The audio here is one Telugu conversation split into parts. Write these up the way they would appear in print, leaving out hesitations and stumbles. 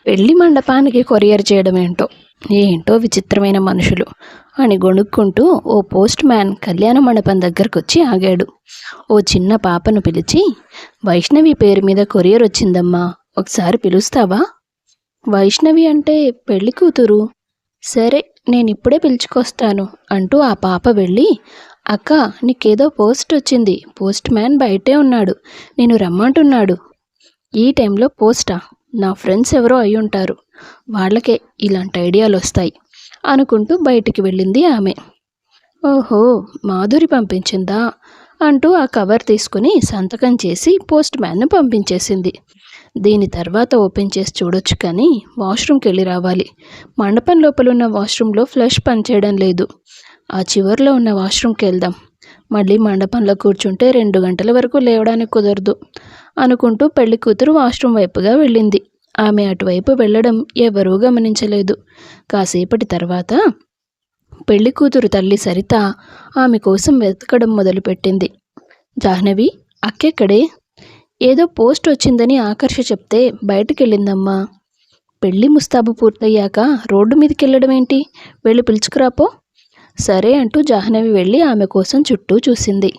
పెళ్లి మండపానికి కొరియర్ చేయడం ఏంటో, ఏంటో విచిత్రమైన మనుషులు అని గొణుక్కుంటూ ఓ పోస్ట్ మ్యాన్ కళ్యాణ మండపం దగ్గరకు వచ్చి ఆగాడు. ఓ చిన్న పాపను పిలిచి, వైష్ణవి పేరు మీద కొరియర్ వచ్చిందమ్మా, ఒకసారి పిలుస్తావా? వైష్ణవి అంటే పెళ్లి కూతురు. సరే, నేనిప్పుడే పిలుచుకొస్తాను అంటూ ఆ పాప వెళ్ళి, అక్క, నీకేదో పోస్ట్ వచ్చింది, పోస్ట్ మ్యాన్ బయటే ఉన్నాడు, నేను రమ్మంటున్నాడు. ఈ టైంలో పోస్టా? నా ఫ్రెండ్స్ ఎవరో అయి ఉంటారు, వాళ్ళకే ఇలాంటి ఐడియాలు వస్తాయి అనుకుంటూ బయటికి వెళ్ళింది ఆమె. ఓహో, మాధురి పంపించిందా అంటూ ఆ కవర్ తీసుకుని సంతకం చేసి పోస్ట్ మ్యాన్ను పంపించేసింది. దీని తర్వాత ఓపెన్ చేసి చూడొచ్చు, కానీ వాష్రూమ్కి వెళ్ళి రావాలి. మండపం లోపల ఉన్న వాష్రూమ్లో ఫ్లష్ పనిచేయడం లేదు. ఆ చివరిలో ఉన్న వాష్రూమ్కి వెళ్దాం. మళ్ళీ మండపంలో కూర్చుంటే 2 గంటల వరకు లేవడానికి కుదరదు అనుకుంటూ పెళ్లి కూతురు వాష్రూమ్ వైపుగా వెళ్ళింది. ఆమె అటువైపు వెళ్ళడం ఎవరూ గమనించలేదు. కాసేపటి తర్వాత పెళ్లి కూతురు తల్లి సరిత ఆమె కోసం వెతకడం మొదలుపెట్టింది. జాహ్నవి, అక్కెక్కడే? ఏదో పోస్ట్ వచ్చిందని ఆకర్ష చెప్తే బయటకెళ్ళిందమ్మా. పెళ్లి ముస్తాబు పూర్తయ్యాక రోడ్డు మీదకి వెళ్ళడం ఏంటి? వెళ్ళి పిలుచుకురాపో. సరే అంటూ జాహ్నవి వెళ్ళి ఆమె కోసం చుట్టూ చూసింది.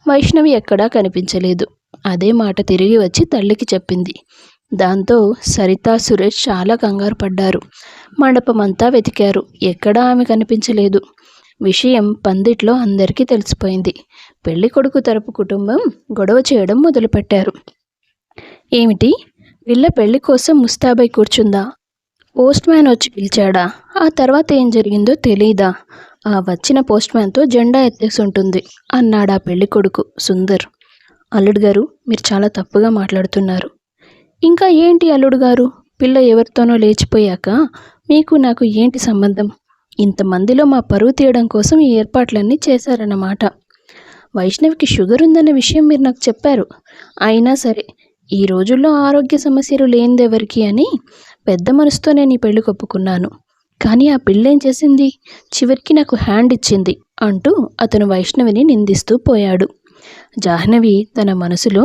వైష్ణవి ఎక్కడా కనిపించలేదు. అదే మాట తిరిగి వచ్చి తల్లికి చెప్పింది. దాంతో సరిత, సురేష్ చాలా కంగారు పడ్డారు. మండపమంతా వెతికారు, ఎక్కడా ఆమె కనిపించలేదు. విషయం పందిట్లో అందరికీ తెలిసిపోయింది. పెళ్లి కొడుకు తరపు కుటుంబం గొడవ చేయడం మొదలుపెట్టారు. ఏమిటి, వీళ్ళ పెళ్లి కోసం ముస్తాబై కూర్చుందా? పోస్ట్ మ్యాన్ వచ్చి పిలిచాడా? ఆ తర్వాత ఏం జరిగిందో తెలీదా? ఆ వచ్చిన పోస్ట్ మ్యాన్తో జెండా ఎత్తేసి ఉంటుంది అన్నాడా పెళ్లి కొడుకు సుందర్. అల్లుడు గారు, మీరు చాలా తప్పుగా మాట్లాడుతున్నారు. ఇంకా ఏంటి అల్లుడు గారు, పిల్ల ఎవరితోనో లేచిపోయాక మీకు నాకు ఏంటి సంబంధం? ఇంతమందిలో మా పరువు తీయడం కోసం ఈ ఏర్పాట్లన్నీ చేశారన్నమాట. వైష్ణవికి షుగర్ ఉందన్న విషయం మీరు నాకు చెప్పారు. అయినా సరే, ఈ రోజుల్లో ఆరోగ్య సమస్యలు లేనిదెవరికి అని పెద్ద మనసుతో నేను ఈ పెళ్లి ఒప్పుకున్నాను. కానీ ఆ పిల్లేం చేసింది? చివరికి నాకు హ్యాండ్ ఇచ్చింది అంటూ అతను వైష్ణవిని నిందిస్తూ పోయాడు. జాహ్నవి తన మనసులో,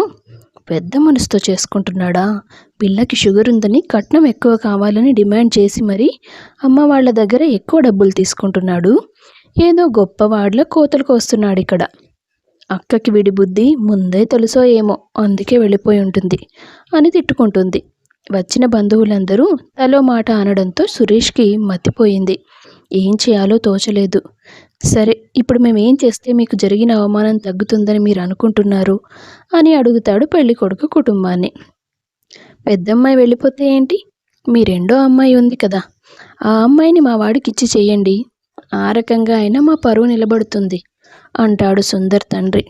పెద్ద మనసుతో చేసుకుంటున్నాడా? పిల్లకి షుగర్ ఉందని కట్నం ఎక్కువ కావాలని డిమాండ్ చేసి మరీ అమ్మ వాళ్ళ దగ్గర ఎక్కువ డబ్బులు తీసుకుంటున్నాడు. ఏదో గొప్పవాడ్ల కోతలకు వస్తున్నాడు ఇక్కడ. అక్కకి వీడి బుద్ధి ముందే తెలుసో ఏమో, అందుకే వెళ్ళిపోయి ఉంటుంది అని తిట్టుకుంటుంది. వచ్చిన బంధువులందరూ తలో మాట అనడంతో సురేష్కి మతిపోయింది. ఏం చేయాలో తోచలేదు. సరే, ఇప్పుడు మేమేం చేస్తే మీకు జరిగిన అవమానం తగ్గుతుందని మీరు అనుకుంటున్నారు అని అడుగుతాడు పెళ్లి కొడుకు కుటుంబాన్ని. పెద్దమ్మాయి వెళ్ళిపోతే ఏంటి? మీ రెండో అమ్మాయి ఉంది కదా, ఆ అమ్మాయిని మా వాడికి ఇచ్చి చెయ్యండి. ఆ రకంగా అయినా మా పరువు నిలబడుతుంది అంటాడు సుందర్ తండ్రి.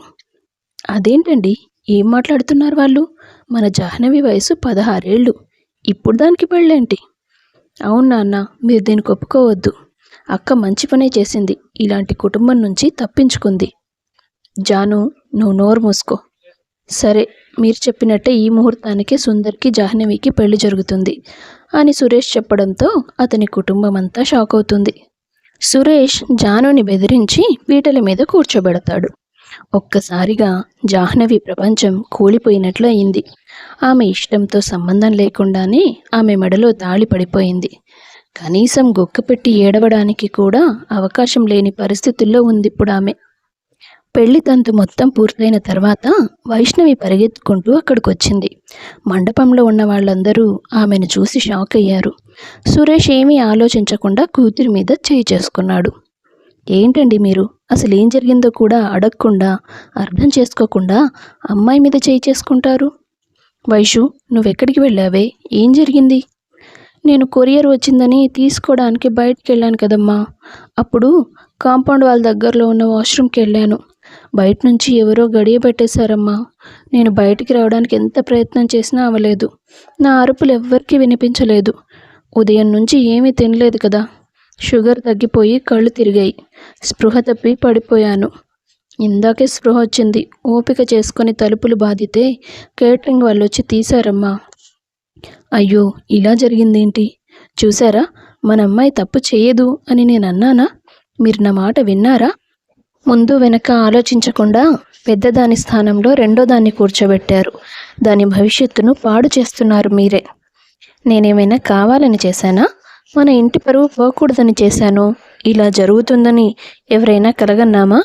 అదేంటండి, ఏం మాట్లాడుతున్నారు వాళ్ళు? మన జాహ్నవి వయసు 16 ఏళ్ళు, ఇప్పుడు దానికి పెళ్ళేంటి? అవును నాన్న, మీరు దీనికి ఒప్పుకోవద్దు. అక్క మంచి పనే చేసింది, ఇలాంటి కుటుంబం నుంచి తప్పించుకుంది. జాను, నువ్వు నోరు మూసుకో. సరే, మీరు చెప్పినట్టే ఈ ముహూర్తానికి సుందర్కి జాహ్నవికి పెళ్లి జరుగుతుంది అని సురేష్ చెప్పడంతో అతని కుటుంబం అంతా షాక్ అవుతుంది. సురేష్ జానుని బెదిరించి పీటల మీద కూర్చోబెడతాడు. ఒక్కసారిగా జాహ్నవి ప్రపంచం కూలిపోయినట్లు అయింది. ఆమె ఇష్టంతో సంబంధం లేకుండానే ఆమె మెడలో తాళి పడిపోయింది. కనీసం గొక్కపెట్టి ఏడవడానికి కూడా అవకాశం లేని పరిస్థితుల్లో ఉంది ఇప్పుడు ఆమె. పెళ్లి తంతు మొత్తం పూర్తయిన తర్వాత వైష్ణవి పరిగెత్తుకుంటూ అక్కడికొచ్చింది. మండపంలో ఉన్న వాళ్ళందరూ ఆమెను చూసి షాక్ అయ్యారు. సురేష్ ఏమీ ఆలోచించకుండా కూతురి మీద చేయి చేసుకున్నాడు. ఏంటండి మీరు, అసలు ఏం జరిగిందో కూడా అడగకుండా, అర్థం చేసుకోకుండా అమ్మాయి మీద చేయి చేసుకుంటారు? వైషు, నువ్వెక్కడికి వెళ్ళావే? ఏం జరిగింది? నేను కొరియర్ వచ్చిందని తీసుకోవడానికి బయటికి వెళ్ళాను కదమ్మా. అప్పుడు కాంపౌండ్ వాళ్ళ దగ్గరలో ఉన్న వాష్రూమ్కి వెళ్ళాను. బయట నుంచి ఎవరో గడియ పెట్టేశారమ్మా. నేను బయటికి రావడానికి ఎంత ప్రయత్నం చేసినా అవ్వలేదు. నా అరుపులు ఎవ్వరికీ వినిపించలేదు. ఉదయం నుంచి ఏమీ తినలేదు కదా. షుగర్ తగ్గిపోయి కళ్ళు తిరిగాయి. స్పృహ తప్పి పడిపోయాను. ఇందాకే స్పృహ వచ్చింది. ఓపిక చేసుకొని తలుపులు బాదితే కేటరింగ్ వాళ్ళు వచ్చి తీశారమ్మా. అయ్యో, ఇలా జరిగిందేంటి? చూసారా, మన అమ్మాయి తప్పు చేయదు అని నేను అన్నానా? మీరు నా మాట విన్నారా? ముందు వెనక ఆలోచించకుండా పెద్దదాని స్థానంలో రెండో దాన్ని కూర్చోబెట్టారు. దాని భవిష్యత్తును పాడు చేస్తున్నారు మీరే. నేనేమైనా కావాలని చేశానా? మన ఇంటి పరువు పోకూడదని చేశాను. ఇలా జరుగుతుందని ఎవరైనా కలగన్నామా?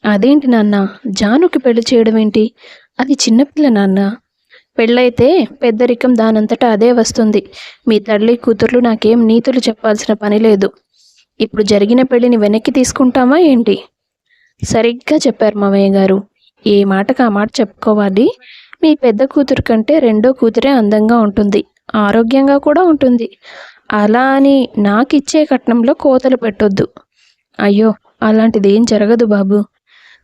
అదేంటి నాన్న, జానుకి పెళ్లి చేయడం ఏంటి? అది చిన్నపిల్ల నాన్న. పెళ్ళైతే పెద్దరికం దానంతటా అదే వస్తుంది. మీ తల్లి కూతుర్లు నాకేం నీతులు చెప్పాల్సిన పని లేదు. ఇప్పుడు జరిగిన పెళ్లిని వెనక్కి తీసుకుంటామా ఏంటి? సరిగ్గా చెప్పారు మామయ్య గారు. ఏ మాటకు ఆ మాట చెప్పుకోవాలి. మీ పెద్ద కూతురు కంటే రెండో కూతురే అందంగా ఉంటుంది, ఆరోగ్యంగా కూడా ఉంటుంది. అలా అని నాకిచ్చే కట్నంలో కోతలు పెట్టొద్దు. అయ్యో, అలాంటిది ఏం జరగదు బాబు.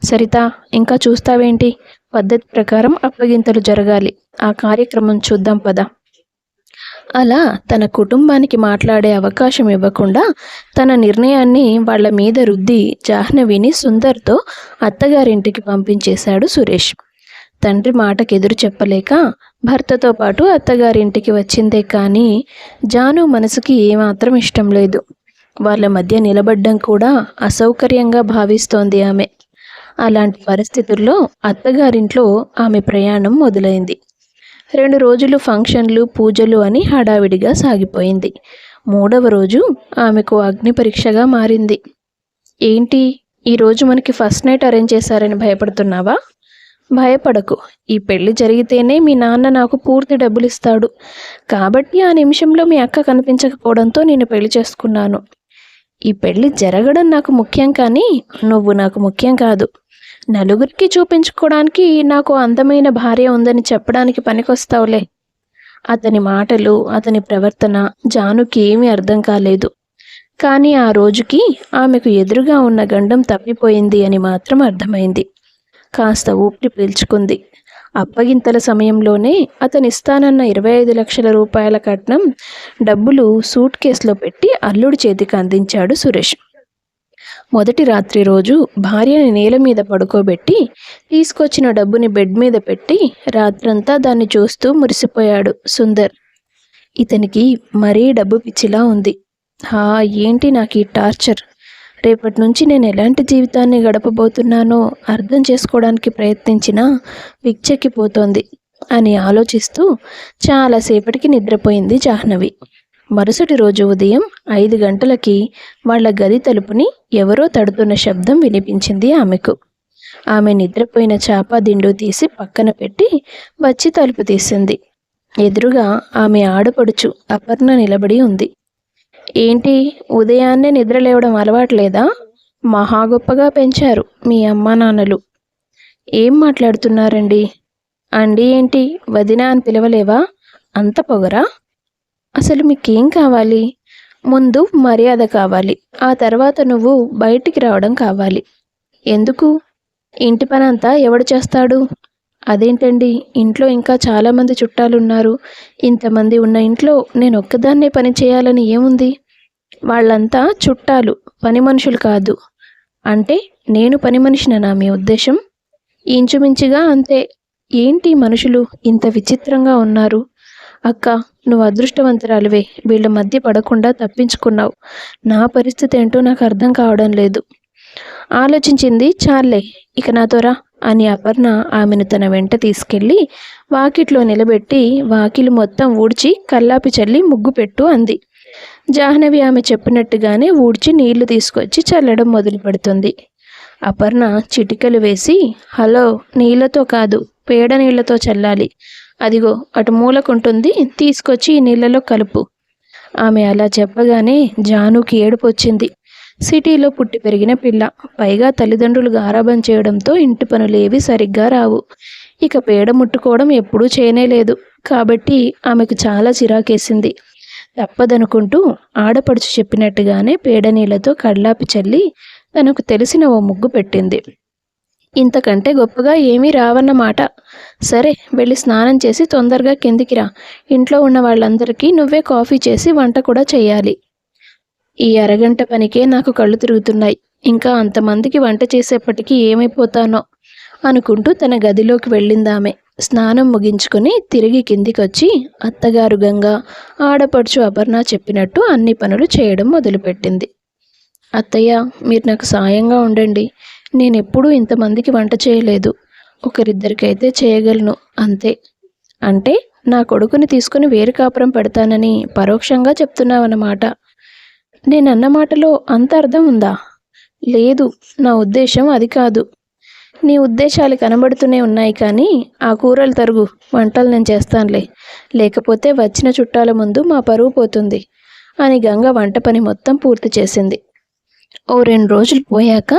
సరిత, ఇంకా చూస్తావేంటి? పద్ధతి ప్రకారం అప్పగింతలు జరగాలి. ఆ కార్యక్రమం చూద్దాం పద. అలా తన కుటుంబానికి మాట్లాడే అవకాశం ఇవ్వకుండా తన నిర్ణయాన్ని వాళ్ళ మీద రుద్ది జాహ్నవిని సుందర్తో అత్తగారింటికి పంపించేశాడు సురేష్. తండ్రి మాటకు ఎదురు చెప్పలేక భర్తతో పాటు అత్తగారింటికి వచ్చిందే కానీ జాను మనసుకి ఏమాత్రం ఇష్టం లేదు. వాళ్ళ మధ్య నిలబడ్డం కూడా అసౌకర్యంగా భావిస్తోంది ఆమె. అలాంటి పరిస్థితుల్లో అత్తగారింట్లో ఆమె ప్రయాణం మొదలైంది. 2 రోజులు ఫంక్షన్లు, పూజలు అని హడావిడిగా సాగిపోయింది. 3వ రోజు ఆమెకు అగ్ని పరీక్షగా మారింది. ఏంటి, ఈరోజు మనకి ఫస్ట్ నైట్ అరేంజ్ చేశారని భయపడుతున్నావా? భయపడకు. ఈ పెళ్లి జరిగితేనే మీ నాన్న నాకు పూర్తి డబ్బులు ఇస్తాడు. కాబట్టి ఆ నిమిషంలో మీ అక్క కనిపించకపోవడంతో నేను పెళ్లి చేసుకున్నాను. ఈ పెళ్లి జరగడం నాకు ముఖ్యం, కానీ నువ్వు నాకు ముఖ్యం కాదు. నలుగురికి చూపించుకోవడానికి నాకు అందమైన భార్య ఉందని చెప్పడానికి పనికొస్తావులే. అతని మాటలు, అతని ప్రవర్తన జానుకి ఏమీ అర్థం కాలేదు. కానీ ఆ రోజుకి ఆమెకు ఎదురుగా ఉన్న గండం తప్పిపోయింది అని మాత్రం అర్థమైంది. కాస్త ఊపిరి పీల్చుకుంది. అప్పగింతల సమయంలోనే అతనిస్తానన్న 25 లక్షల రూపాయల కట్నం డబ్బులు సూట్ కేసులో పెట్టి అల్లుడి చేతికి అందించాడు సురేష్. మొదటి రాత్రి రోజు భార్యని నేల మీద పడుకోబెట్టి తీసుకొచ్చిన డబ్బుని బెడ్ మీద పెట్టి రాత్రంతా దాన్ని చూస్తూ మురిసిపోయాడు సుందర్. ఇతనికి మరీ డబ్బు పిచ్చిలా ఉంది. ఏంటి నాకు ఈ టార్చర్? రేపటి నుంచి నేను ఎలాంటి జీవితాన్ని గడపబోతున్నానో అర్థం చేసుకోవడానికి ప్రయత్నించినా పిచ్చెక్కిపోతోంది అని ఆలోచిస్తూ చాలాసేపటికి నిద్రపోయింది జాహ్నవి. మరుసటి రోజు ఉదయం 5 గంటలకి వాళ్ల గది తలుపుని ఎవరో తడుతున్న శబ్దం వినిపించింది ఆమెకు. ఆమె నిద్రపోయిన చాప దిండు తీసి పక్కన పెట్టి వచ్చి తలుపు తీసింది. ఎదురుగా ఆమె ఆడపడుచు అపర్ణ నిలబడి ఉంది. ఏంటి, ఉదయాన్నే నిద్ర లేవడం అలవాట్లేదా? మహా గొప్పగా పెంచారు మీ అమ్మా నాన్నలు. ఏం మాట్లాడుతున్నారండి? అండి ఏంటి, వదిన అని పిలవలేవా? అంత పొగరా? అసలు మీకేం కావాలి? ముందు మర్యాద కావాలి, ఆ తర్వాత నువ్వు బయటికి రావడం కావాలి. ఎందుకు? ఇంటి పనంతా ఎవడు చేస్తాడు? అదేంటండి, ఇంట్లో ఇంకా చాలామంది చుట్టాలున్నారు. ఇంతమంది ఉన్న ఇంట్లో నేను ఒక్కదాన్నే పని చేయాలని ఏముంది? వాళ్ళంతా చుట్టాలు, పని మనుషులు కాదు. అంటే నేను పని మనిషినా మీ ఉద్దేశం? ఇంచుమించుగా అంతే. ఏంటి మనుషులు ఇంత విచిత్రంగా ఉన్నారు? అక్క, నువ్వు అదృష్టవంతురాలివే, వీళ్ళ మధ్య పడకుండా తప్పించుకున్నావు. నా పరిస్థితి ఏంటో నాకు అర్థం కావడం లేదు. ఆలోచించింది చాలే, ఇక నాతో రా అని అపర్ణ ఆమెను తన వెంట తీసుకెళ్ళి వాకిట్లో నిలబెట్టి వాకిలి మొత్తం ఊడ్చి కల్లాపి చల్లి ముగ్గు పెట్టు అంది. జాహ్నవి ఆమె చెప్పినట్టుగానే ఊడ్చి నీళ్లు తీసుకొచ్చి చల్లడం మొదలు పెడుతుంది. అపర్ణ చిటికలు వేసి, హలో, నీళ్లతో కాదు, పేడ నీళ్లతో చల్లాలి. అదిగో అటు మూలకుంటుంది, తీసుకొచ్చి ఈ నీళ్లలో కలుపు. ఆమె అలా చెప్పగానే జానుకి ఏడుపు వచ్చింది. సిటీలో పుట్టి పెరిగిన పిల్ల, పైగా తల్లిదండ్రులు గారాబం చేయడంతో ఇంటి పనులేవి సరిగ్గా రావు. ఇక పేడ ముట్టుకోవడం ఎప్పుడూ చేయనేలేదు. కాబట్టి ఆమెకు చాలా చిరాకేసింది. తప్పదనుకుంటూ ఆడపడుచు చెప్పినట్టుగానే పేడ నీళ్లతో కళ్ళాపి చల్లి తనకు తెలిసిన ఓ ముగ్గు పెట్టింది. ఇంతకంటే గొప్పగా ఏమీ రావన్నమాట. సరే, వెళ్ళి స్నానం చేసి తొందరగా కిందికి రా. ఇంట్లో ఉన్న వాళ్ళందరికీ నువ్వే కాఫీ చేసి వంట కూడా చెయ్యాలి. ఈ అరగంట పనికే నాకు కళ్ళు తిరుగుతున్నాయి. ఇంకా అంతమందికి వంట చేసేప్పటికీ ఏమైపోతానో అనుకుంటూ తన గదిలోకి వెళ్ళిందామె. స్నానం ముగించుకొని తిరిగి కిందికొచ్చి అత్తగారు గంగ, ఆడపడుచు అపర్ణ చెప్పినట్టు అన్ని పనులు చేయడం మొదలుపెట్టింది. అత్తయ్య, మీరు నాకు సాయంగా ఉండండి. నేనెప్పుడూ ఇంతమందికి వంట చేయలేదు. ఒకరిద్దరికైతే చేయగలను అంతే. అంటే నా కొడుకుని తీసుకుని వేరు కాపురం పెడతానని పరోక్షంగా చెప్తున్నావన్నమాట. నేనన్న మాటలో అంత అర్థం ఉందా? లేదు, నా ఉద్దేశం అది కాదు. నీ ఉద్దేశాలు కనబడుతూనే ఉన్నాయి, కానీ ఆ కూరలు తరుగు, వంటలు నేను చేస్తానులే. లేకపోతే వచ్చిన చుట్టాల ముందు మా పరువు పోతుంది అని గంగ వంట పని మొత్తం పూర్తి చేసింది. ఓ 2 రోజులు పోయాక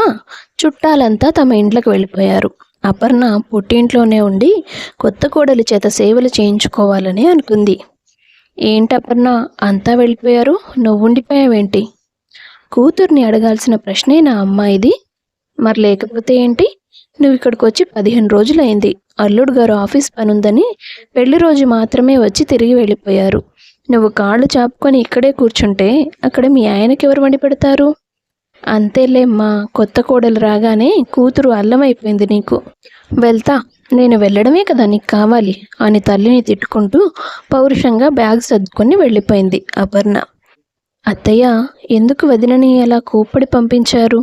చుట్టాలంతా తమ ఇంట్లోకి వెళ్ళిపోయారు. అపర్ణ పుట్టింట్లోనే ఉండి కొత్త కోడలి చేత సేవలు చేయించుకోవాలని అనుకుంది. ఏంటపర్ణ, అంతా వెళ్ళిపోయారు, నువ్వు ఉండిపోయావేంటి? కూతుర్ని అడగాల్సిన ప్రశ్నే నా అమ్మాయిది. మరి లేకపోతే ఏంటి? నువ్వు ఇక్కడికి వచ్చి 15 రోజులైంది. అల్లుడు గారు ఆఫీస్ పనుందని పెళ్లి రోజు మాత్రమే వచ్చి తిరిగి వెళ్ళిపోయారు. నువ్వు కాళ్ళు చాపుకొని ఇక్కడే కూర్చుంటే అక్కడ మీ ఆయనకి ఎవరు వండి పెడతారు? అంతేలేమ్మా, కొత్త కోడలు రాగానే కూతురు అల్లమైపోయింది నీకు. వెళ్తా, నేను వెళ్ళడమే కదా నీకు కావాలి అని తల్లిని తిట్టుకుంటూ పౌరుషంగా బ్యాగ్ సర్దుకొని వెళ్ళిపోయింది అపర్ణ. అత్తయ్య, ఎందుకు వదినని అలా కోప్పడి పంపించారు?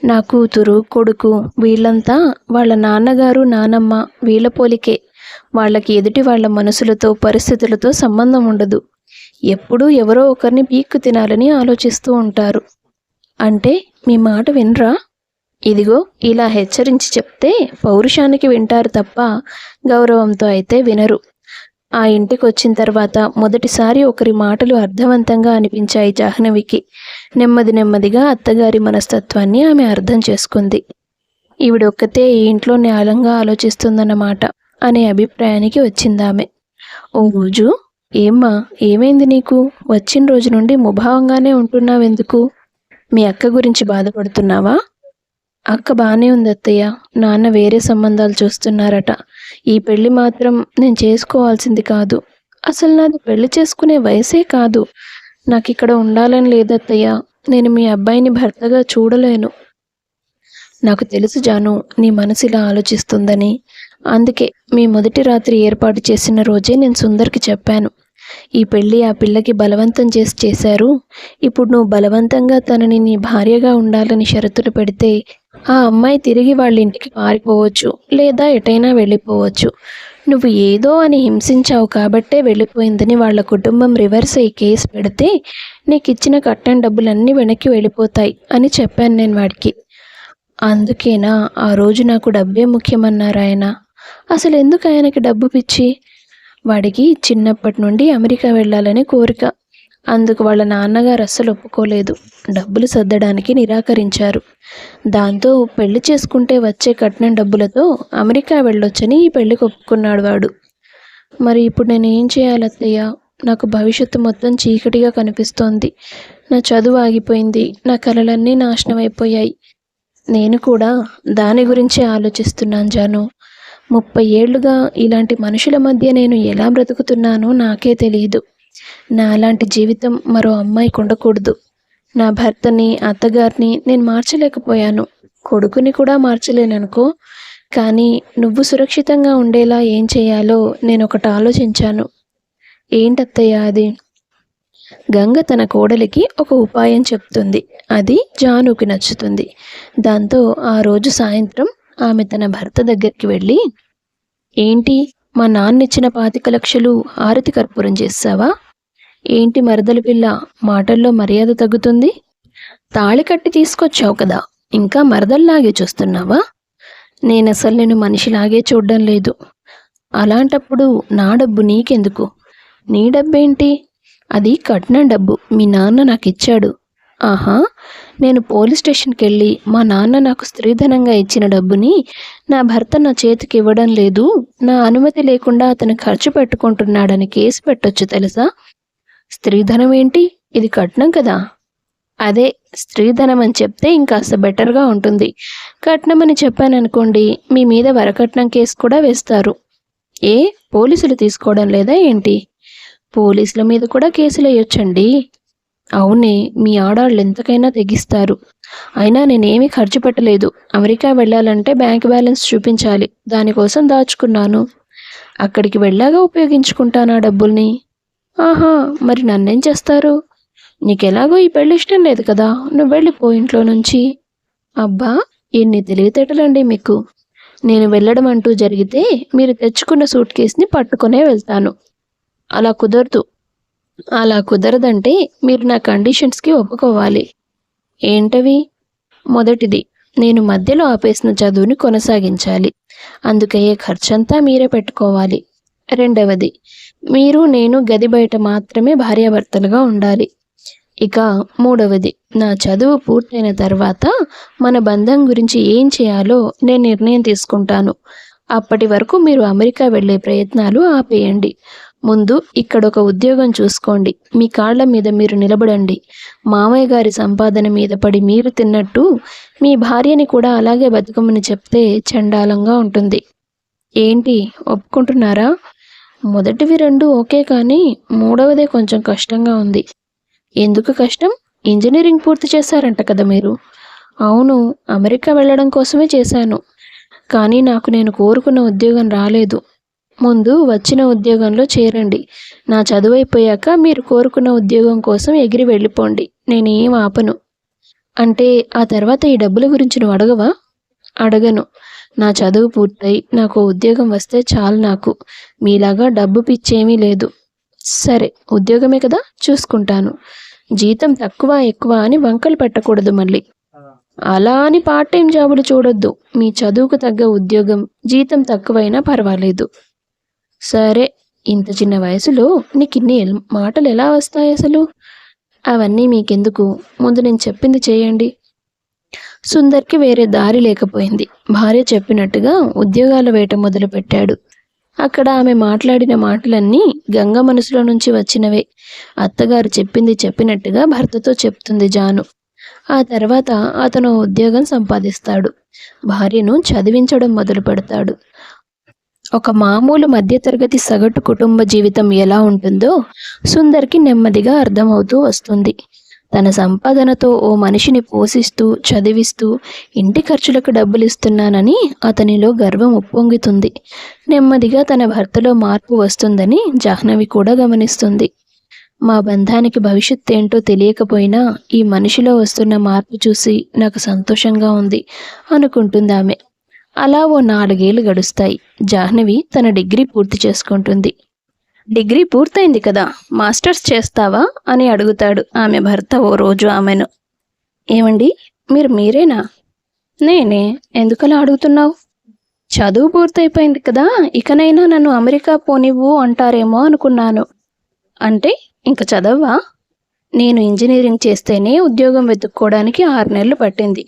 నా కూతురు, కొడుకు వీళ్ళంతా వాళ్ళ నాన్నగారు, నానమ్మ వీళ్ళ పోలికే. వాళ్ళకి ఎదుటి వాళ్ళ మనసులతో, పరిస్థితులతో సంబంధం ఉండదు. ఎప్పుడూ ఎవరో ఒకరిని పీక్కు తినాలని ఆలోచిస్తూ ఉంటారు. అంటే మీ మాట వినరా? ఇదిగో ఇలా హెచ్చరించి చెప్తే పౌరుషానికి వింటారు తప్ప గౌరవంతో అయితే వినరు. ఆ ఇంటికి వచ్చిన తర్వాత మొదటిసారి ఒకరి మాటలు అర్థవంతంగా అనిపించాయి జాహ్నవికి. నెమ్మదిగా అత్తగారి మనస్తత్వాన్ని ఆమె అర్థం చేసుకుంది. ఈవిడొక్కతే ఈ ఇంట్లో న్యాయంగా ఆలోచిస్తుందన్నమాట అనే అభిప్రాయానికి వచ్చిందామె. ఓ రోజు, ఏమ్మా, ఏమైంది నీకు? వచ్చిన రోజు నుండి ముభావంగానే ఉంటున్నావెందుకు? మీ అక్క గురించి బాధపడుతున్నావా? అక్క బాగానే ఉంది అత్తయ్య. నాన్న వేరే సంబంధాలు చూస్తున్నారట. ఈ పెళ్లి మాత్రం నేను చేసుకోవాల్సింది కాదు. అసలు నాది పెళ్లి చేసుకునే వయసే కాదు. నాకు ఇక్కడ ఉండాలని లేదత్తయ్య. నేను మీ అబ్బాయిని భర్తగా చూడలేను. నాకు తెలుసు జాను, నీ మనసు ఇలా ఆలోచిస్తుందని. అందుకే మీ మొదటి రాత్రి ఏర్పాటు చేసిన రోజే నేను సుందర్కి చెప్పాను. ఈ పెళ్ళి ఆ పిల్లకి బలవంతం చేశారు. ఇప్పుడు నువ్వు బలవంతంగా తనని నీ భార్యగా ఉండాలని షరతులు పెడితే ఆ అమ్మాయి తిరిగి వాళ్ళ ఇంటికి పారిపోవచ్చు, లేదా ఎటైనా వెళ్ళిపోవచ్చు. నువ్వు ఏదో అని హింసించావు కాబట్టే వెళ్ళిపోయిందని వాళ్ళ కుటుంబం రివర్స్ అయ్యి కేసు పెడితే నీకు ఇచ్చిన కట్నం డబ్బులన్నీ వెనక్కి వెళ్ళిపోతాయి అని చెప్పాను నేను వాడికి. అందుకేనా ఆ రోజు నాకు డబ్బే ముఖ్యమన్నారు ఆయన. అసలు ఎందుకు ఆయనకి డబ్బు పిచ్చి? వాడికి చిన్నప్పటి నుండి అమెరికా వెళ్ళాలని కోరిక. అందుకు వాళ్ళ నాన్నగారు అస్సలు ఒప్పుకోలేదు. డబ్బులు సర్దడానికి నిరాకరించారు. దాంతో పెళ్లి చేసుకుంటే వచ్చే కట్నం డబ్బులతో అమెరికా వెళ్ళొచ్చని ఈ పెళ్లికి ఒప్పుకున్నాడు వాడు. మరి ఇప్పుడు నేను ఏం చేయాలి అత్తయ్య? నాకు భవిష్యత్తు మొత్తం చీకటిగా కనిపిస్తోంది. నా చదువు ఆగిపోయింది. నా కలలన్నీ నాశనం అయిపోయాయి. నేను కూడా దాని గురించే ఆలోచిస్తున్నాను జాను. 30 ఏళ్లుగా ఇలాంటి మనుషుల మధ్య నేను ఎలా బ్రతుకుతున్నానో నాకే తెలియదు. నాలాంటి జీవితం మరో అమ్మాయికి ఉండకూడదు. నా భర్తని, అత్తగారిని నేను మార్చలేకపోయాను. కొడుకుని కూడా మార్చలేననుకో. కానీ నువ్వు సురక్షితంగా ఉండేలా ఏం చేయాలో నేను ఒకటి ఆలోచించాను. ఏంటత్తయ్య అది? గంగ తన కోడలికి ఒక ఉపాయం చెప్తుంది. అది జానుకి నచ్చుతుంది. దాంతో ఆ రోజు సాయంత్రం ఆమె తన భర్త దగ్గరికి వెళ్ళి, ఏంటి, మా నాన్నిచ్చిన 25 లక్షలు ఆరతి కర్పూరం చేస్తావా? ఏంటి మరదలు పిల్ల, మాటల్లో మర్యాద తగ్గుతుంది? తాళి కట్టి తీసుకొచ్చావు కదా, ఇంకా మరదల్లాగే చూస్తున్నావా? నేనసలు నేను మనిషిలాగే చూడడం లేదు. అలాంటప్పుడు నా డబ్బు నీకెందుకు? నీ డబ్బేంటి? అది కట్నం డబ్బు, మీ నాన్న నాకు ఇచ్చాడు. ఆహా, నేను పోలీస్ స్టేషన్కి వెళ్ళి మా నాన్న నాకు స్త్రీధనంగా ఇచ్చిన డబ్బుని నా భర్త నా చేతికి ఇవ్వడం లేదు, నా అనుమతి లేకుండా అతను ఖర్చు పెట్టుకుంటున్నాడని కేసు పెట్టొచ్చు తెలుసా? స్త్రీధనం ఏంటి? ఇది కట్నం కదా. అదే స్త్రీధనం అని చెప్తే ఇంకాస్త బెటర్గా ఉంటుంది. కట్నం అని చెప్పాననుకోండి, మీ మీద వరకట్నం కేసు కూడా వేస్తారు. ఏ పోలీసులు తీసుకోవడం లేదా ఏంటి? పోలీసుల మీద కూడా కేసులు వేయొచ్చండి. అవునే, మీ ఆడాళ్ళు ఎంతకైనా తెగిస్తారు. అయినా నేనేమీ ఖర్చు పెట్టలేదు. అమెరికా వెళ్ళాలంటే బ్యాంక్ బ్యాలెన్స్ చూపించాలి, దానికోసం దాచుకున్నాను. అక్కడికి వెళ్ళాగా ఉపయోగించుకుంటాను ఆ డబ్బుల్ని. ఆహా, మరి నన్నేం చేస్తారు? నీకెలాగో ఈ పెళ్ళి ఇష్టం లేదు కదా, నువ్వు వెళ్ళిపో ఇంట్లో నుంచి. అబ్బా, ఎన్ని తెలివితేటలండి మీకు. నేను వెళ్ళడం అంటూ జరిగితే మీరు తెచ్చుకున్న సూట్ కేస్ని పట్టుకునే వెళ్తాను. అలా కుదరదు. అలా కుదరదంటే మీరు నా కండిషన్స్కి ఒప్పుకోవాలి. ఏంటవి? మొదటిది, నేను మధ్యలో ఆపేసిన చదువుని కొనసాగించాలి. అందుకయ్యే ఖర్చంతా మీరే పెట్టుకోవాలి. రెండవది, మీరు నేను గది బయట మాత్రమే భార్యాభర్తలుగా ఉండాలి. ఇక మూడవది, నా చదువు పూర్తయిన తర్వాత మన బంధం గురించి ఏం చేయాలో నేను నిర్ణయం తీసుకుంటాను. అప్పటి వరకు మీరు అమెరికా వెళ్ళే ప్రయత్నాలు ఆపేయండి. ముందు ఇక్కడ ఒక ఉద్యోగం చూసుకోండి. మీ కాళ్ల మీద మీరు నిలబడండి. మామయ్య గారి సంపాదన మీద పడి మీరు తిన్నట్టు మీ భార్యని కూడా అలాగే బతుకమని చెప్తే చండాలంగా ఉంటుంది. ఏంటి, ఒప్పుకుంటున్నారా? మొదటివి రెండు ఓకే, కానీ మూడవదే కొంచెం కష్టంగా ఉంది. ఎందుకు కష్టం? ఇంజనీరింగ్ పూర్తి చేశారంట కదా మీరు? అవును, అమెరికా వెళ్ళడం కోసమే చేశాను. కానీ నాకు నేను కోరుకున్న ఉద్యోగం రాలేదు. ముందు వచ్చిన ఉద్యోగంలో చేరండి. నా చదువు అయిపోయాక మీరు కోరుకున్న ఉద్యోగం కోసం ఎగిరి వెళ్ళిపోండి. నేనేం ఆపను. అంటే ఆ తర్వాత ఈ డబ్బుల గురించి నువ్వు అడగవా? అడగను. నా చదువు పూర్తయి నాకు ఉద్యోగం వస్తే చాలు. నాకు మీలాగా డబ్బు పిచ్చేమీ లేదు. సరే, ఉద్యోగమే కదా, చూసుకుంటాను. జీతం తక్కువ ఎక్కువ అని వంకలు పెట్టకూడదు మళ్ళీ. అలా అని పార్ట్ టైం జాబులు చూడొద్దు. మీ చదువుకు తగ్గ ఉద్యోగం, జీతం తక్కువైనా పర్వాలేదు. సరే, ఇంత చిన్న వయసులో నీకు ఇన్ని మాటలు ఎలా వస్తాయి అసలు? అవన్నీ మీకెందుకు, ముందు నేను చెప్పింది చేయండి. సుందర్కి వేరే దారి లేకపోయింది. భార్య చెప్పినట్టుగా ఉద్యోగాల వేట మొదలుపెట్టాడు. అక్కడ ఆమె మాట్లాడిన మాటలన్నీ గంగ మనసులో నుంచి వచ్చినవే. అత్తగారు చెప్పింది చెప్పినట్టుగా భర్తతో చెప్తుంది జాను. ఆ తర్వాత అతను ఉద్యోగం సంపాదిస్తాడు. భార్యను చదివించడం మొదలు పెడతాడు. ఒక మామూలు మధ్యతరగతి సగటు కుటుంబ జీవితం ఎలా ఉంటుందో సుందర్కి నెమ్మదిగా అర్థమవుతూ వస్తుంది. తన సంపాదనతో ఓ మనిషిని పోషిస్తూ చదివిస్తూ ఇంటి ఖర్చులకు డబ్బులు ఇస్తున్నానని అతనిలో గర్వం ఉప్పొంగుతుంది. నెమ్మదిగా తన భర్తలో మార్పు వస్తుందని జాహ్నవి కూడా గమనిస్తుంది. మా బంధానికి భవిష్యత్తు ఏంటో తెలియకపోయినా ఈ మనిషిలో వస్తున్న మార్పు చూసి నాకు సంతోషంగా ఉంది అనుకుంటుంది ఆమె. అలా ఓ 4 ఏళ్ళు గడుస్తాయి. జాహ్నవి తన డిగ్రీ పూర్తి చేసుకుంటుంది. డిగ్రీ పూర్తయింది కదా, మాస్టర్స్ చేస్తావా అని అడుగుతాడు ఆమె భర్త ఓ రోజు ఆమెను. ఏమండి, మీరేనా? నేనే. ఎందుకలా అడుగుతున్నావు? చదువు పూర్తయిపోయింది కదా, ఇకనైనా నన్ను అమెరికా పోనివ్వు అంటారేమో అనుకున్నాను. అంటే ఇంక చదవా? నేను ఇంజనీరింగ్ చేస్తేనే ఉద్యోగం వెతుక్కోవడానికి 6 నెలలు పట్టింది.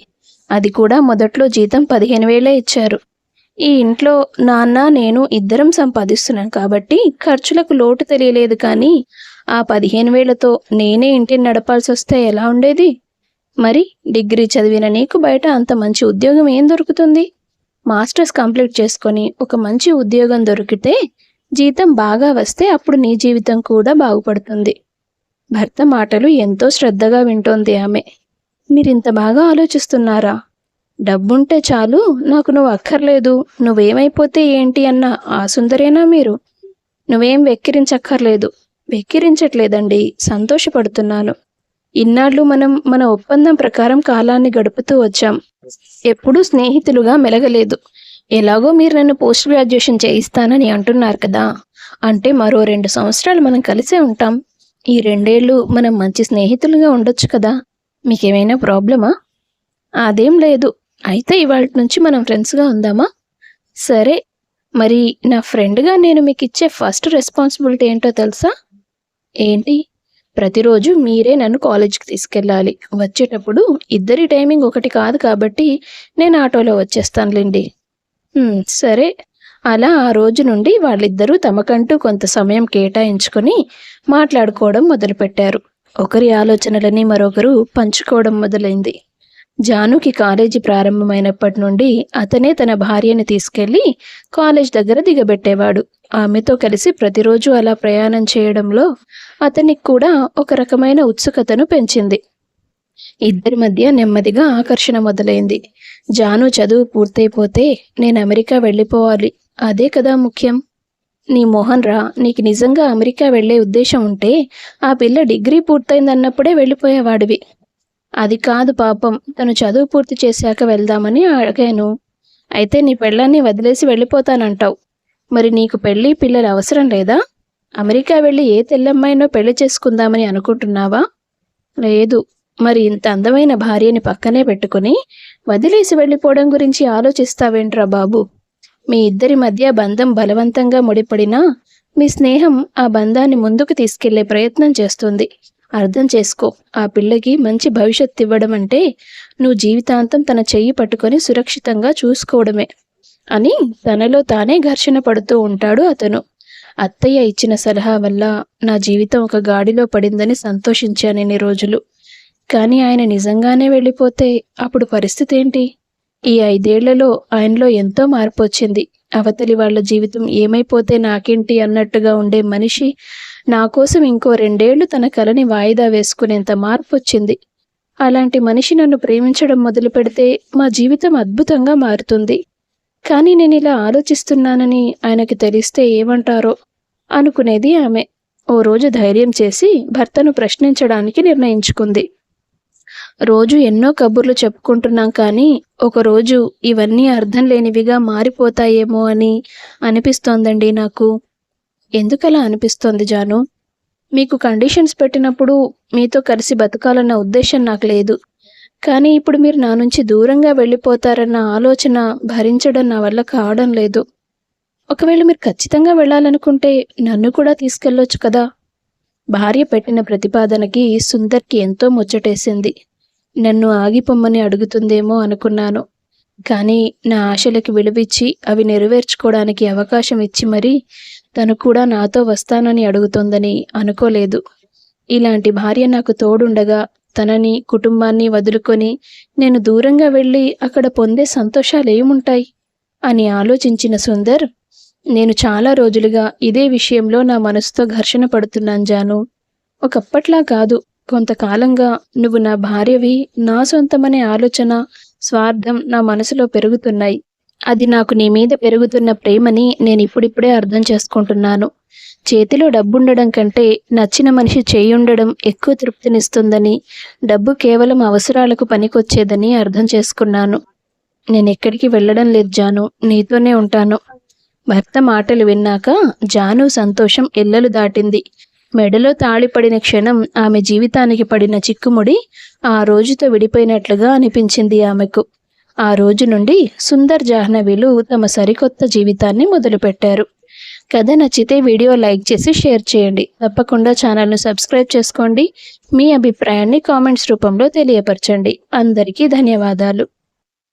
అది కూడా మొదట్లో జీతం 15,000 ఇచ్చారు. ఈ ఇంట్లో నాన్న నేను ఇద్దరం సంపాదిస్తున్నాం కాబట్టి ఖర్చులకు లోటు తెలియలేదు. కానీ ఆ 15,000తో నేనే ఇంటిని నడపాల్సి వస్తే ఎలా ఉండేది? మరి డిగ్రీ చదివిన నీకు బయట అంత మంచి ఉద్యోగం ఏం దొరుకుతుంది? మాస్టర్స్ కంప్లీట్ చేసుకొని ఒక మంచి ఉద్యోగం దొరికితే జీతం బాగా వస్తే అప్పుడు నీ జీవితం కూడా బాగుపడుతుంది. భర్త మాటలు ఎంతో శ్రద్ధగా వింటోంది ఆమె. మీరింత బాగా ఆలోచిస్తున్నారా? డబ్బుంటే చాలు, నాకు నువ్వు అక్కర్లేదు, నువ్వేమైపోతే ఏంటి అన్న ఆ సుందరేనా మీరు? నువ్వేం వెక్కిరించక్కర్లేదు. వెక్కిరించట్లేదండి, సంతోషపడుతున్నాను. ఇన్నాళ్ళు మనం మన ఒప్పందం ప్రకారం కాలాన్ని గడుపుతూ వచ్చాం. ఎప్పుడూ స్నేహితులుగా మెలగలేదు. ఎలాగో మీరు నన్ను పోస్ట్ గ్రాడ్యుయేషన్ చేయిస్తానని అంటున్నారు కదా, అంటే మరో 2 సంవత్సరాలు మనం కలిసే ఉంటాం. ఈ 2 ఏళ్ళు మనం మంచి స్నేహితులుగా ఉండొచ్చు కదా. మీకేమైనా ప్రాబ్లమా? అదేం లేదు. అయితే ఇవాళ నుంచి మనం ఫ్రెండ్స్గా ఉందామా? సరే, మరి నా ఫ్రెండ్గా నేను మీకు ఇచ్చే ఫస్ట్ రెస్పాన్సిబిలిటీ ఏంటో తెలుసా? ఏంటి? ప్రతిరోజు మీరే నన్ను కాలేజీకి తీసుకెళ్ళాలి. వచ్చేటప్పుడు ఇద్దరి టైమింగ్ ఒకటి కాదు కాబట్టి నేను ఆటోలో వచ్చేస్తానులేండి. సరే. అలా ఆ రోజు నుండి వాళ్ళిద్దరూ తమకంటూ కొంత సమయం కేటాయించుకొని మాట్లాడుకోవడం మొదలుపెట్టారు. ఒకరి ఆలోచనలని మరొకరు పంచుకోవడం మొదలైంది. జానుకి కాలేజీ ప్రారంభమైనప్పటి నుండి అతనే తన భార్యని తీసుకెళ్లి కాలేజ్ దగ్గర దిగబెట్టేవాడు. ఆమెతో కలిసి ప్రతిరోజు అలా ప్రయాణం చేయడంలో అతనికి కూడా ఒక రకమైన ఉత్సుకతను పెంచింది. ఇద్దరి మధ్య నెమ్మదిగా ఆకర్షణ మొదలైంది. జాను చదువు పూర్తయిపోతే నేను అమెరికా వెళ్ళిపోవాలి, అదే కదా ముఖ్యం. నీ మోహన్ రా, నీకు నిజంగా అమెరికా వెళ్లే ఉద్దేశం ఉంటే ఆ పిల్ల డిగ్రీ పూర్తయిందన్నప్పుడే వెళ్ళిపోయేవాడివి. అది కాదు పాపం, తను చదువు పూర్తి చేశాక వెళ్దామని అడిగాను. అయితే నీ పెళ్ళాన్ని వదిలేసి వెళ్ళిపోతానంటావు. మరి నీకు పెళ్ళి పిల్లలు అవసరం లేదా? అమెరికా వెళ్ళి ఏ తెల్లమ్మాయినో పెళ్లి చేసుకుందామని అనుకుంటున్నావా? లేదు. మరి ఇంత అందమైన భార్యని పక్కనే పెట్టుకుని వదిలేసి వెళ్ళిపోవడం గురించి ఆలోచిస్తావేంట్రా బాబు? మీ ఇద్దరి మధ్య బంధం బలవంతంగా ముడిపడినా మీ స్నేహం ఆ బంధాన్ని ముందుకు తీసుకెళ్లే ప్రయత్నం చేస్తుంది. అర్థం చేసుకో. ఆ పిల్లకి మంచి భవిష్యత్తు ఇవ్వడం అంటే నువ్వు జీవితాంతం తన చెయ్యి పట్టుకొని సురక్షితంగా చూసుకోవడమే అని తనలో తానే ఘర్షణ పడుతూ ఉంటాడు అతను. అత్తయ్య ఇచ్చిన సలహా వల్ల నా జీవితం ఒక గాడిలో పడిందని సంతోషించాను ఇన్ని రోజులు. కానీ ఆయన నిజంగానే వెళ్ళిపోతే అప్పుడు పరిస్థితి ఏంటి? ఈ 5 ఏళ్లలో ఆయనలో ఎంతో మార్పు వచ్చింది. అవతలి వాళ్ళ జీవితం ఏమైపోతే నాకేంటి అన్నట్టుగా ఉండే మనిషి నా కోసం ఇంకో 2 ఏళ్లు తన కలని వాయిదా వేసుకునేంత మార్పు వచ్చింది. అలాంటి మనిషి నన్ను ప్రేమించడం మొదలు పెడితే మా జీవితం అద్భుతంగా మారుతుంది. కానీ నేను ఇలా ఆలోచిస్తున్నానని ఆయనకి తెలిస్తే ఏమంటారో అనుకునేది ఆమె. ఓ రోజు ధైర్యం చేసి భర్తను ప్రశ్నించడానికి నిర్ణయించుకుంది. రోజు ఎన్నో కబుర్లు చెప్పుకుంటున్నాం, కానీ ఒకరోజు ఇవన్నీ అర్థం లేనివిగా మారిపోతాయేమో అని అనిపిస్తోందండి నాకు. ఎందుకలా అనిపిస్తోంది జాను? మీకు కండిషన్స్ పెట్టినప్పుడు మీతో కలిసి బతకాలన్న ఉద్దేశం నాకు లేదు. కానీ ఇప్పుడు మీరు నా నుంచి దూరంగా వెళ్ళిపోతారన్న ఆలోచన భరించడం నా వల్ల కావడం లేదు. ఒకవేళ మీరు ఖచ్చితంగా వెళ్ళాలనుకుంటే నన్ను కూడా తీసుకెళ్ళొచ్చు కదా. భార్య పెట్టిన ప్రతిపాదనకి సుందర్కి ఎంతో ముచ్చటేసింది. నన్ను ఆగిపోమ్మని అడుగుతుందేమో అనుకున్నాను. కానీ నా ఆశలకి విలువిచ్చి అవి నెరవేర్చుకోవడానికి అవకాశం ఇచ్చి మరీ తను కూడా నాతో వస్తానని అడుగుతోందని అనుకోలేదు. ఇలాంటి భార్య నాకు తోడుండగా తనని కుటుంబాన్ని వదులుకొని నేను దూరంగా వెళ్ళి అక్కడ పొందే సంతోషాలు ఏముంటాయి అని ఆలోచించిన సుందర్, నేను చాలా రోజులుగా ఇదే విషయంలో నా మనసుతో ఘర్షణ పడుతున్నాను జాను. ఒకప్పట్లా కాదు. కొంతకాలంగా నువ్వు నా భార్యవి, నా సొంతమనే ఆలోచన, స్వార్థం నా మనసులో పెరుగుతున్నాయి. అది నాకు నీ మీద పెరుగుతున్న ప్రేమని నేను ఇప్పుడిప్పుడే అర్థం చేసుకుంటున్నాను. చేతిలో డబ్బుండడం కంటే నచ్చిన మనిషి చేయుండడం ఎక్కువ తృప్తినిస్తుందని, డబ్బు కేవలం అవసరాలకు పనికొచ్చేదని అర్థం చేసుకున్నాను. నేనెక్కడికి వెళ్ళడం లేదు జాను, నీతోనే ఉంటాను. భర్త మాటలు విన్నాక జాను సంతోషం ఎల్లలు దాటింది. మెడలో తాళిపడిన క్షణం ఆమె జీవితానికి పడిన చిక్కుముడి ఆ రోజుతో విడిపోయినట్లుగా అనిపించింది ఆమెకు. ఆ రోజు నుండి సుందర్ జాహ్నవీలు తమ సరికొత్త జీవితాన్ని మొదలుపెట్టారు. కథ నచ్చితే వీడియో లైక్ చేసి షేర్ చేయండి. తప్పకుండా ఛానల్ను సబ్స్క్రైబ్ చేసుకోండి. మీ అభిప్రాయాన్ని కామెంట్స్ రూపంలో తెలియపరచండి. అందరికీ ధన్యవాదాలు.